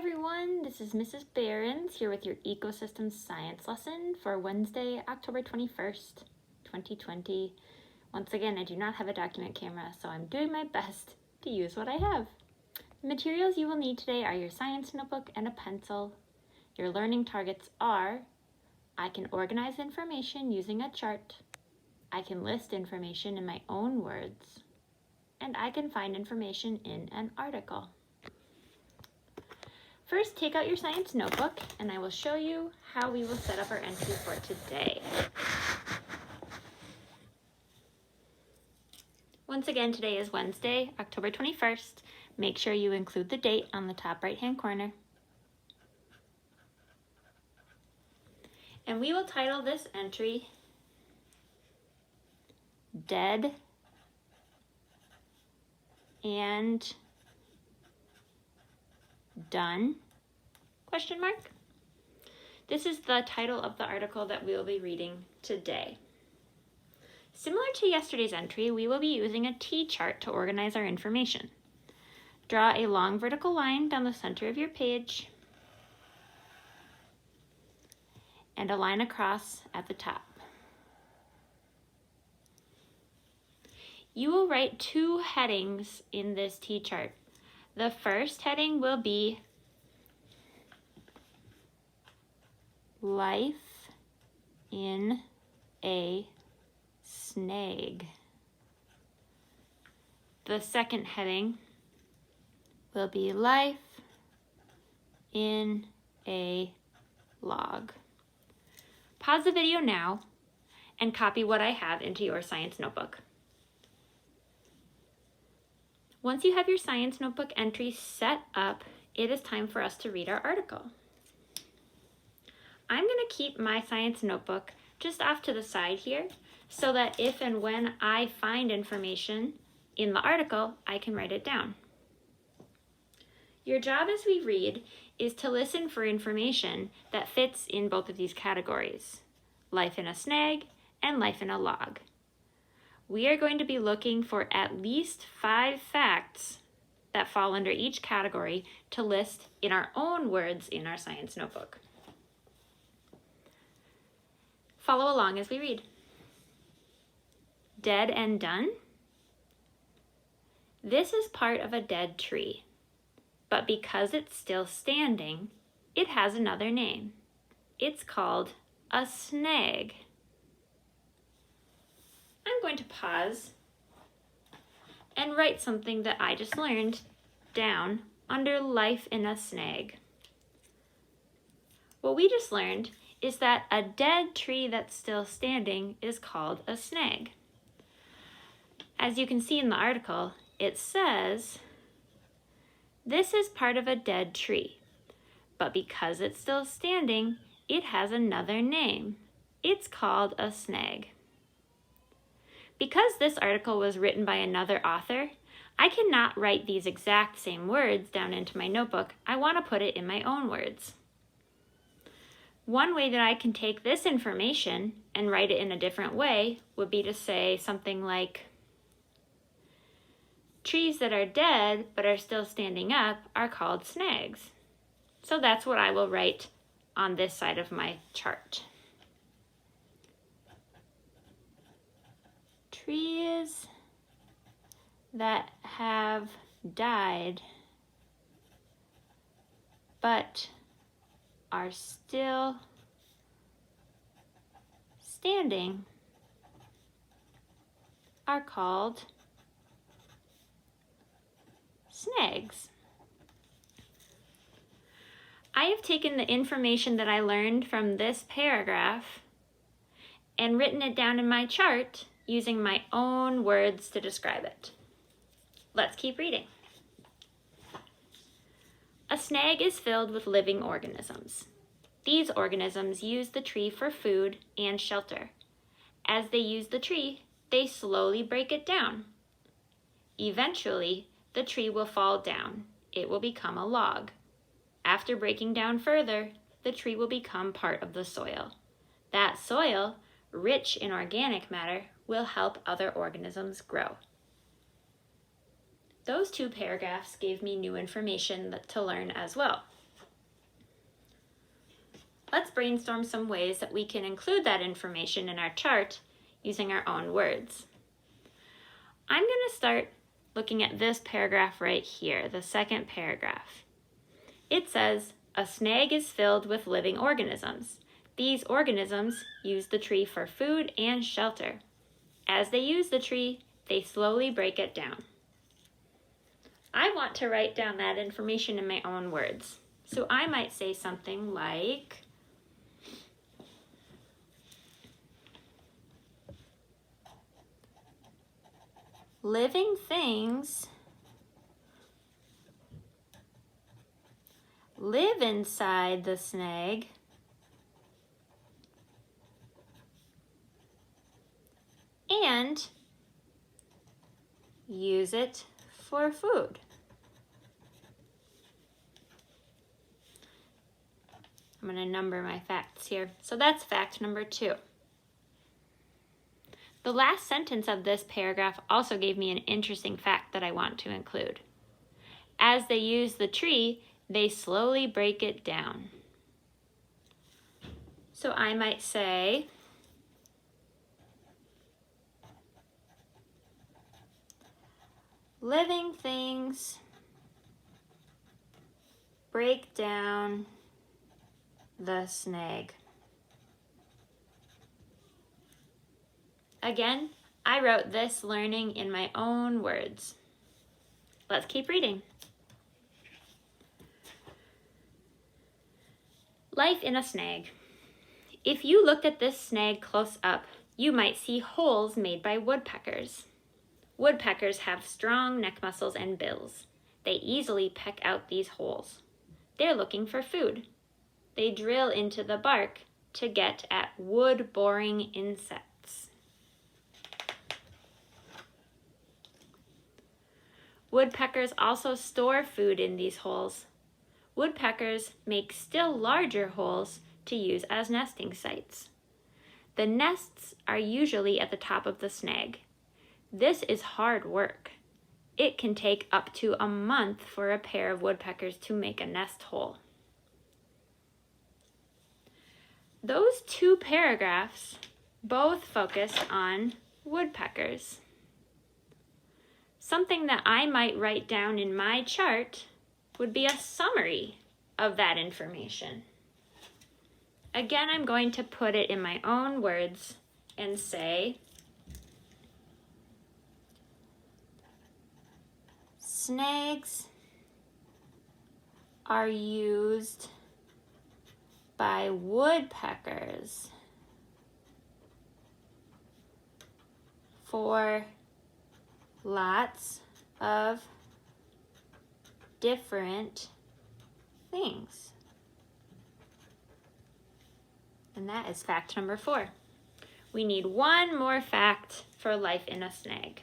everyone, this is Mrs. Behrens here with your Ecosystem Science lesson for Wednesday, October 21st, 2020. Once again, I do not have a document camera, so I'm doing my best to use what I have. The materials you will need today are your science notebook and a pencil. Your learning targets are: I can organize information using a chart, I can list information in my own words, and I can find information in an article. First, take out your science notebook, and I will show you how we will set up our entry for today. Once again, today is Wednesday, October 21st. Make sure you include the date on the top right-hand corner. And we will title this entry Dead and Done? Question mark. This is the title of the article that we will be reading today. Similar to yesterday's entry, we will be using a T-chart to organize our information. Draw a long vertical line down the center of your page and a line across at the top. You will write two headings in this T-chart. The first heading will be Life in a Snag. The second heading will be Life in a Log. Pause the video now and copy what I have into your science notebook. Once you have your science notebook entry set up, it is time for us to read our article. I'm going to keep my science notebook just off to the side here so that if and when I find information in the article, I can write it down. Your job as we read is to listen for information that fits in both of these categories, life in a snag and life in a log. We are going to be looking for at least 5 facts that fall under each category to list in our own words in our science notebook. Follow along as we read. Dead and done? This is part of a dead tree, but because it's still standing, it has another name. It's called a snag. I'm going to pause and write something that I just learned down under life in a snag. What we just learned is that a dead tree that's still standing is called a snag. As you can see in the article, it says, this is part of a dead tree, but because it's still standing, it has another name. It's called a snag. Because this article was written by another author, I cannot write these exact same words down into my notebook. I want to put it in my own words. One way that I can take this information and write it in a different way would be to say something like, trees that are dead but are still standing up are called snags. So that's what I will write on this side of my chart. Trees that have died but are still standing are called snags. I have taken the information that I learned from this paragraph and written it down in my chart using my own words to describe it. Let's keep reading. A snag is filled with living organisms. These organisms use the tree for food and shelter. As they use the tree, they slowly break it down. Eventually, the tree will fall down. It will become a log. After breaking down further, the tree will become part of the soil. That soil, rich in organic matter, will help other organisms grow. Those two paragraphs gave me new information to learn as well. let's brainstorm some ways that we can include that information in our chart using our own words. I'm going to start looking at this paragraph right here, the second paragraph. It says, a snag is filled with living organisms. These organisms use the tree for food and shelter. As they use the tree, they slowly break it down. I want to write down that information in my own words. So I might say something like, living things live inside the snag and use it for food. I'm going to number my facts here. So that's fact number 2. The last sentence of this paragraph also gave me an interesting fact that I want to include. As they use the tree, they slowly break it down. So I might say, living things break down the snag. Again, I wrote this learning in my own words. Let's keep reading. Life in a snag. If you looked at this snag close up, you might see holes made by woodpeckers. Woodpeckers have strong neck muscles and bills. They easily peck out these holes. They're looking for food. They drill into the bark to get at wood-boring insects. Woodpeckers also store food in these holes. Woodpeckers make still larger holes to use as nesting sites. The nests are usually at the top of the snag. This is hard work. It can take up to a month for a pair of woodpeckers to make a nest hole. Those 2 paragraphs both focus on woodpeckers. Something that I might write down in my chart would be a summary of that information. Again, I'm going to put it in my own words and say, snags are used by woodpeckers for lots of different things. And that is fact number 4. We need one more fact for life in a snag.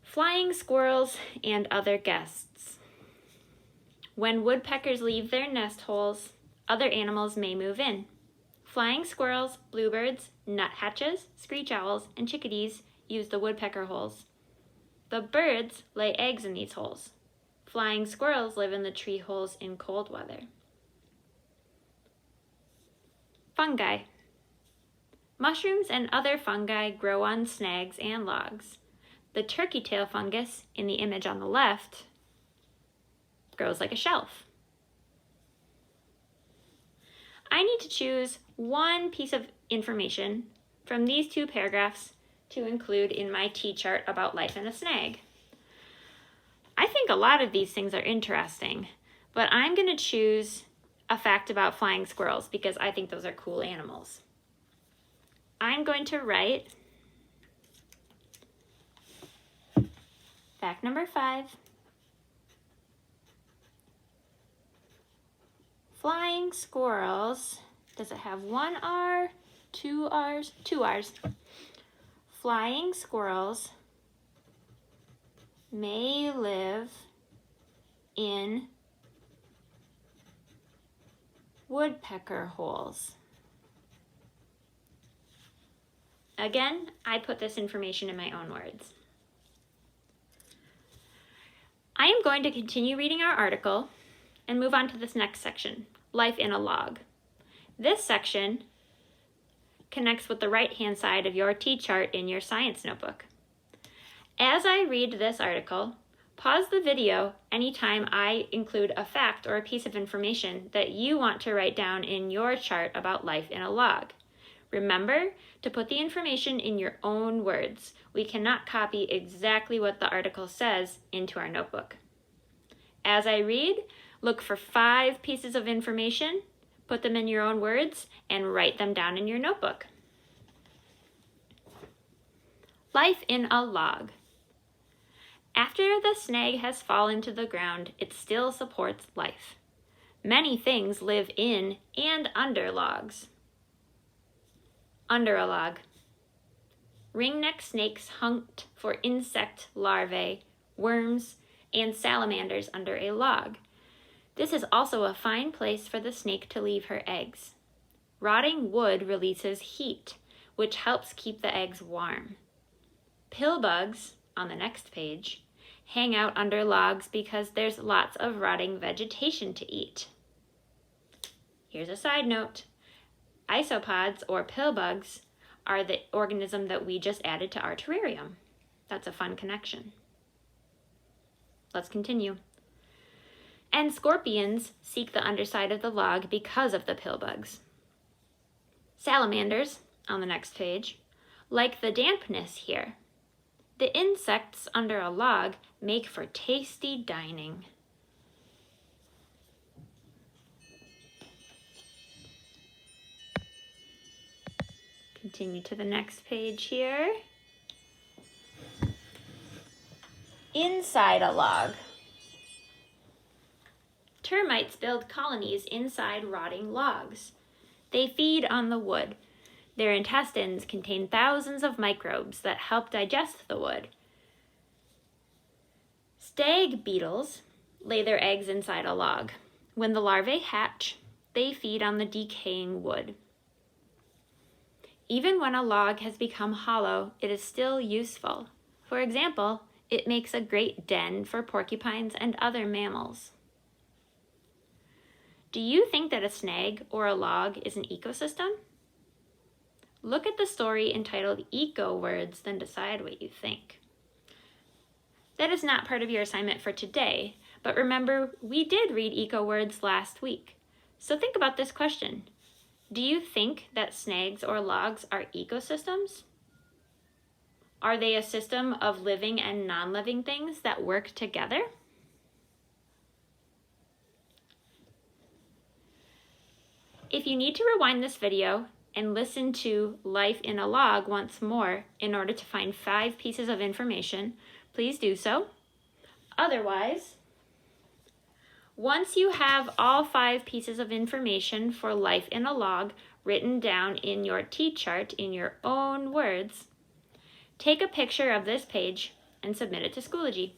Flying squirrels and other guests. When woodpeckers leave their nest holes, other animals may move in. Flying squirrels, bluebirds, nuthatches, screech owls, and chickadees use the woodpecker holes. The birds lay eggs in these holes. Flying squirrels live in the tree holes in cold weather. Fungi. Mushrooms and other fungi grow on snags and logs. The turkey tail fungus, in the image on the left, grows like a shelf. I need to choose one piece of information from these 2 paragraphs to include in my T-chart about life in a snag. I think a lot of these things are interesting, but I'm going to choose a fact about flying squirrels because I think those are cool animals. I'm going to write fact number 5. Flying squirrels, does it have 1 R, 2 R's? 2 R's. Flying squirrels may live in woodpecker holes. Again, I put this information in my own words. I am going to continue reading our article, and move on to this next section, life in a log. This section connects with the right-hand side of your T-chart in your science notebook. As I read this article, pause the video anytime I include a fact or a piece of information that you want to write down in your chart about life in a log. Remember to put the information in your own words. We cannot copy exactly what the article says into our notebook. As I read, look for 5 pieces of information, put them in your own words, and write them down in your notebook. Life in a log. After the snag has fallen to the ground, it still supports life. Many things live in and under logs. Under a log. Ringneck snakes hunt for insect larvae, worms, and salamanders under a log. This is also a fine place for the snake to leave her eggs. Rotting wood releases heat, which helps keep the eggs warm. Pillbugs, on the next page, hang out under logs because there's lots of rotting vegetation to eat. Here's a side note. Isopods, or pillbugs, are the organism that we just added to our terrarium. That's a fun connection. Let's continue. And scorpions seek the underside of the log because of the pillbugs. Salamanders, on the next page, like the dampness here. The insects under a log make for tasty dining. Continue to the next page here. Inside a log. Termites build colonies inside rotting logs. They feed on the wood. Their intestines contain thousands of microbes that help digest the wood. Stag beetles lay their eggs inside a log. When the larvae hatch, they feed on the decaying wood. Even when a log has become hollow, it is still useful. For example, it makes a great den for porcupines and other mammals. Do you think that a snag or a log is an ecosystem? Look at the story entitled Eco Words, then decide what you think. That is not part of your assignment for today, but remember, we did read Eco Words last week. So think about this question. Do you think that snags or logs are ecosystems? Are they a system of living and non-living things that work together? If you need to rewind this video and listen to Life in a Log once more in order to find 5 pieces of information, please do so. Otherwise, once you have all 5 pieces of information for Life in a Log written down in your T-chart in your own words, take a picture of this page and submit it to Schoology.